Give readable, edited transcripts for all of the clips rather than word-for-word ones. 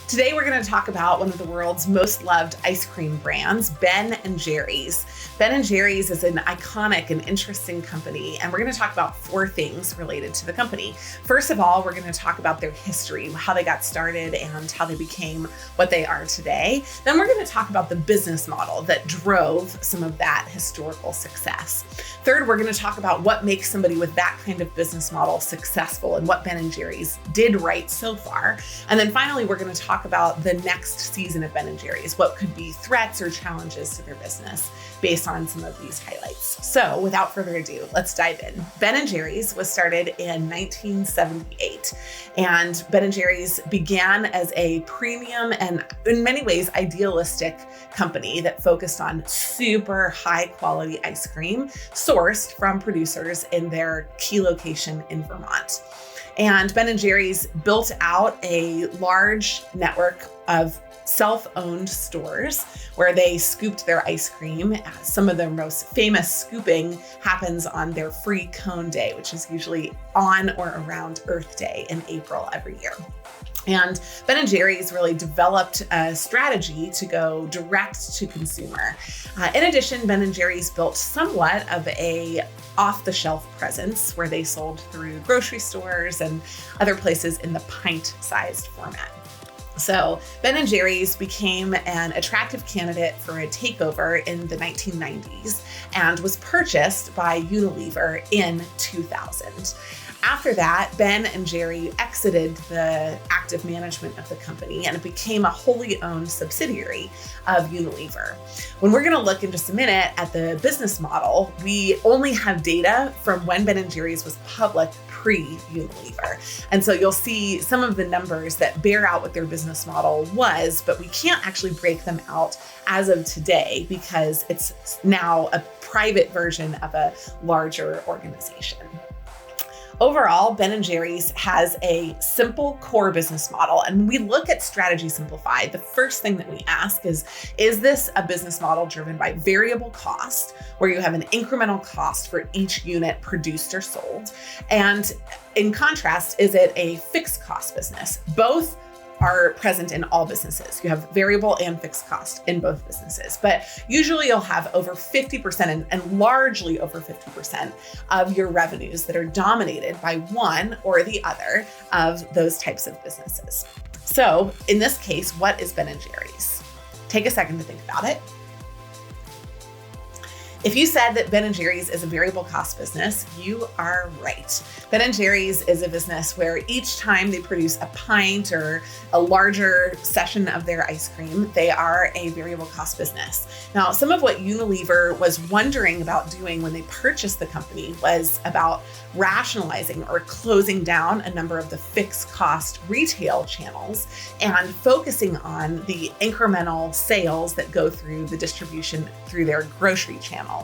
Today we're going to talk about one of the world's most loved ice cream brands, Ben & Jerry's. Ben & Jerry's is an iconic and interesting company, and we're going to talk about 4 things related to the company. First of all, we're going to talk about their history, how they got started and how they became what they are today. Then we're going to talk about the business model that drove some of that historical success. Third, we're going to talk about what makes somebody with that kind of business model successful and what Ben & Jerry's did right so far. And then finally, we're going to talk about the next season of Ben & Jerry's, what could be threats or challenges to their business based on some of these highlights. So without further ado, let's dive in. Ben & Jerry's was started in 1978, and Ben & Jerry's began as a premium and in many ways idealistic company that focused on super high quality ice cream sourced from producers in their key location in Vermont. And Ben & Jerry's built out a large network of self-owned stores where they scooped their ice cream. Some of their most famous scooping happens on their free cone day, which is usually on or around Earth Day in April every year. And Ben & Jerry's really developed a strategy to go direct to consumer. In addition, Ben & Jerry's built somewhat of a off-the-shelf presence where they sold through grocery stores and other places in the pint-sized format. So Ben & Jerry's became an attractive candidate for a takeover in the 1990s and was purchased by Unilever in 2000. After that, Ben & Jerry exited the active management of the company and it became a wholly owned subsidiary of Unilever. When we're going to look in just a minute at the business model, we only have data from when Ben & Jerry's was public pre-Unilever. And so you'll see some of the numbers that bear out what their business model was, but we can't actually break them out as of today because it's now a private version of a larger organization. Overall, Ben & Jerry's has a simple core business model. And when we look at Strategy Simplified, the first thing that we ask is this a business model driven by variable cost, where you have an incremental cost for each unit produced or sold? And in contrast, is it a fixed cost business? Both are present in all businesses. You have variable and fixed cost in both businesses, but usually you'll have over 50% and largely over 50% of your revenues that are dominated by one or the other of those types of businesses. So in this case, what is Ben & Jerry's? Take a second to think about it. If you said that Ben & Jerry's is a variable cost business, you are right. Ben & Jerry's is a business where each time they produce a pint or a larger session of their ice cream, they are a variable cost business. Now, some of what Unilever was wondering about doing when they purchased the company was about rationalizing or closing down a number of the fixed cost retail channels and focusing on the incremental sales that go through the distribution through their grocery channels.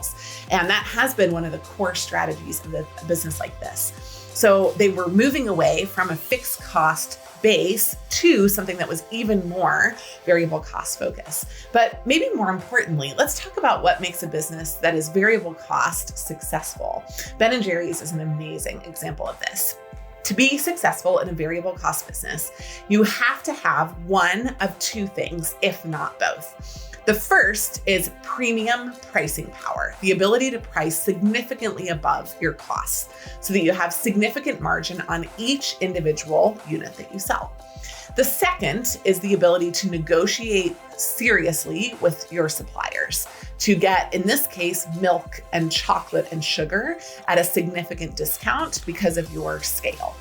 And that has been one of the core strategies of a business like this. So they were moving away from a fixed cost base to something that was even more variable cost focused. But maybe more importantly, let's talk about what makes a business that is variable cost successful. Ben & Jerry's is an amazing example of this. To be successful in a variable cost business, you have to have one of 2 things, if not both. The first is premium pricing power, the ability to price significantly above your costs so that you have significant margin on each individual unit that you sell. The second is the ability to negotiate seriously with your suppliers to get, in this case, milk and chocolate and sugar at a significant discount because of your scale.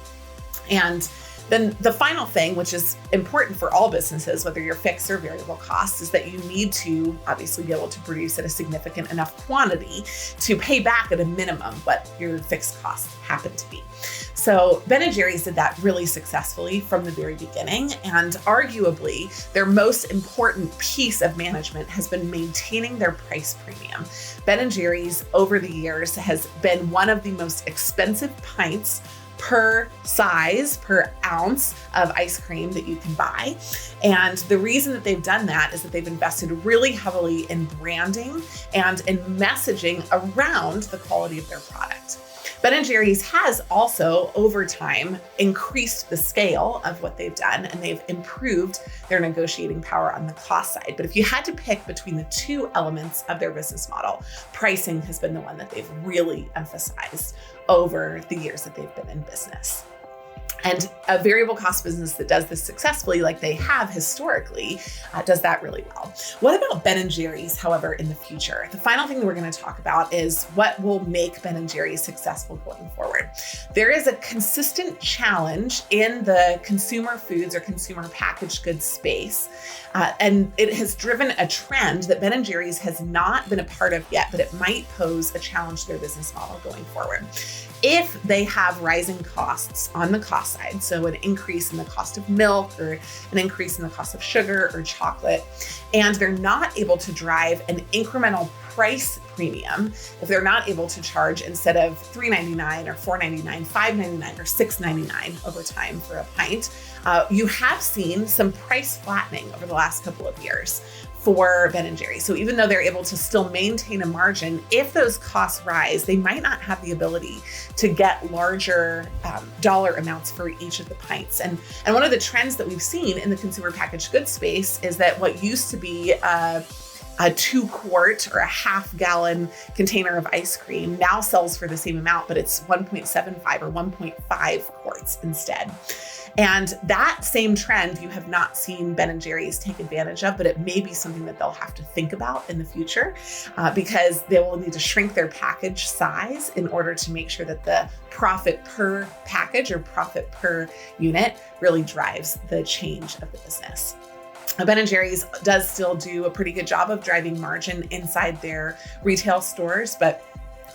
And then the final thing, which is important for all businesses, whether you're fixed or variable costs, is that you need to obviously be able to produce at a significant enough quantity to pay back at a minimum what your fixed costs happen to be. So Ben & Jerry's did that really successfully from the very beginning, and arguably their most important piece of management has been maintaining their price premium. Ben & Jerry's over the years has been one of the most expensive pints per ounce of ice cream that you can buy. And the reason that they've done that is that they've invested really heavily in branding and in messaging around the quality of their product. Ben & Jerry's has also, over time, increased the scale of what they've done, and they've improved their negotiating power on the cost side. But if you had to pick between the two elements of their business model, pricing has been the one that they've really emphasized over the years that they've been in business. And a variable cost business that does this successfully, like they have historically, does that really well. What about Ben & Jerry's, however, in the future? The final thing that we're going to talk about is what will make Ben & Jerry's successful going forward. There is a consistent challenge in the consumer foods or consumer packaged goods space, and it has driven a trend that Ben & Jerry's has not been a part of yet, but it might pose a challenge to their business model going forward. If they have rising costs on the cost side, so an increase in the cost of milk or an increase in the cost of sugar or chocolate, and they're not able to drive an incremental price premium, if they're not able to charge instead of $3.99 or $4.99, $5.99 or $6.99 over time for a pint, you have seen some price flattening over the last couple of years for Ben & Jerry's. So even though they're able to still maintain a margin, if those costs rise, they might not have the ability to get larger dollar amounts for each of the pints. And one of the trends that we've seen in the consumer packaged goods space is that what used to be a 2-quart or a half-gallon container of ice cream now sells for the same amount, but it's 1.75 or 1.5 quarts instead. And that same trend you have not seen Ben & Jerry's take advantage of, but it may be something that they'll have to think about in the future because they will need to shrink their package size in order to make sure that the profit per package or profit per unit really drives the change of the business. Ben & Jerry's does still do a pretty good job of driving margin inside their retail stores, but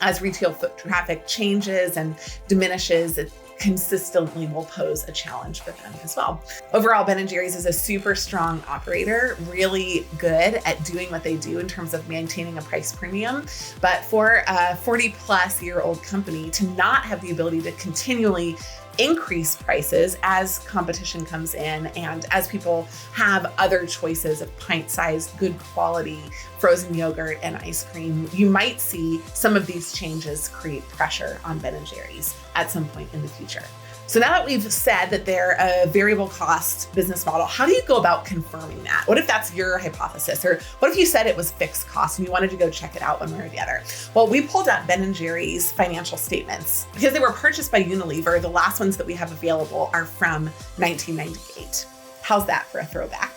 as retail foot traffic changes and diminishes, it consistently will pose a challenge for them as well. Overall, Ben & Jerry's is a super strong operator, really good at doing what they do in terms of maintaining a price premium. But for a 40-plus-year-old company to not have the ability to continually increase prices as competition comes in and as people have other choices of pint-sized, good quality frozen yogurt and ice cream, you might see some of these changes create pressure on Ben & Jerry's at some point in the future. So now that we've said that they're a variable cost business model, how do you go about confirming that? What if that's your hypothesis? Or what if you said it was fixed cost and you wanted to go check it out one way or the other? Well, we pulled up Ben & Jerry's financial statements. Because they were purchased by Unilever, the last ones that we have available are from 1998. How's that for a throwback?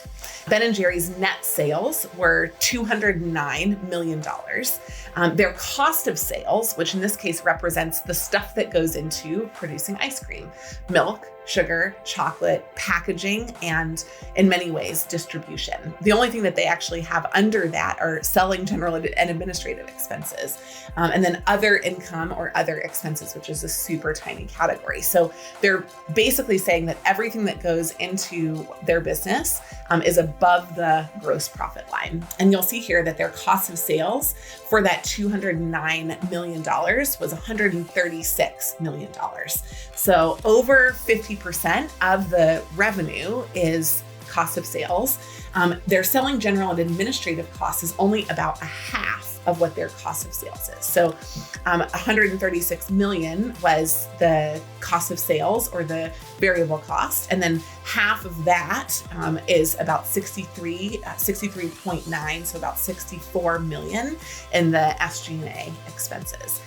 Ben & Jerry's net sales were $209 million. Their cost of sales, which in this case represents the stuff that goes into producing ice cream, milk, sugar, chocolate, packaging, and in many ways, distribution. The only thing that they actually have under that are selling, general, and administrative expenses. And then other income or other expenses, which is a super tiny category. So they're basically saying that everything that goes into their business is above the gross profit line. And you'll see here that their cost of sales for that $209 million was $136 million. So over 50% of the revenue is cost of sales. Their selling, general, and administrative cost is only about a half of what their cost of sales is. So 136 million was the cost of sales or the variable cost. And then half of that is about 63.9, so about 64 million in the SG&A expenses.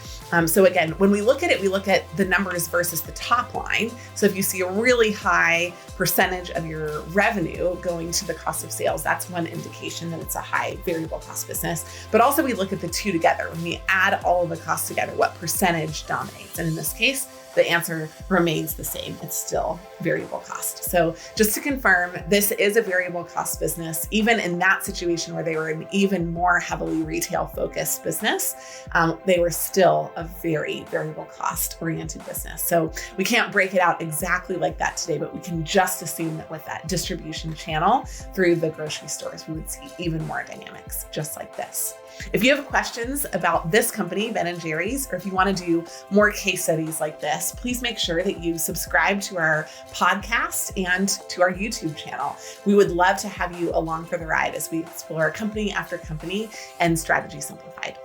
So again, when we look at it, we look at the numbers versus the top line. So if you see a really high percentage of your revenue going to the cost of sales, that's one indication that it's a high variable cost business. But also we look at the two together. When we add all of the costs together, what percentage dominates? And in this case, the answer remains the same. It's still variable cost. So just to confirm, this is a variable cost business. Even in that situation where they were an even more heavily retail focused business, they were still a very variable cost oriented business. So we can't break it out exactly like that today, but we can just assume that with that distribution channel through the grocery stores, we would see even more dynamics just like this. If you have questions about this company, Ben & Jerry's, or if you want to do more case studies like this, please make sure that you subscribe to our podcast and to our YouTube channel. We would love to have you along for the ride as we explore company after company and Strategy Simplified.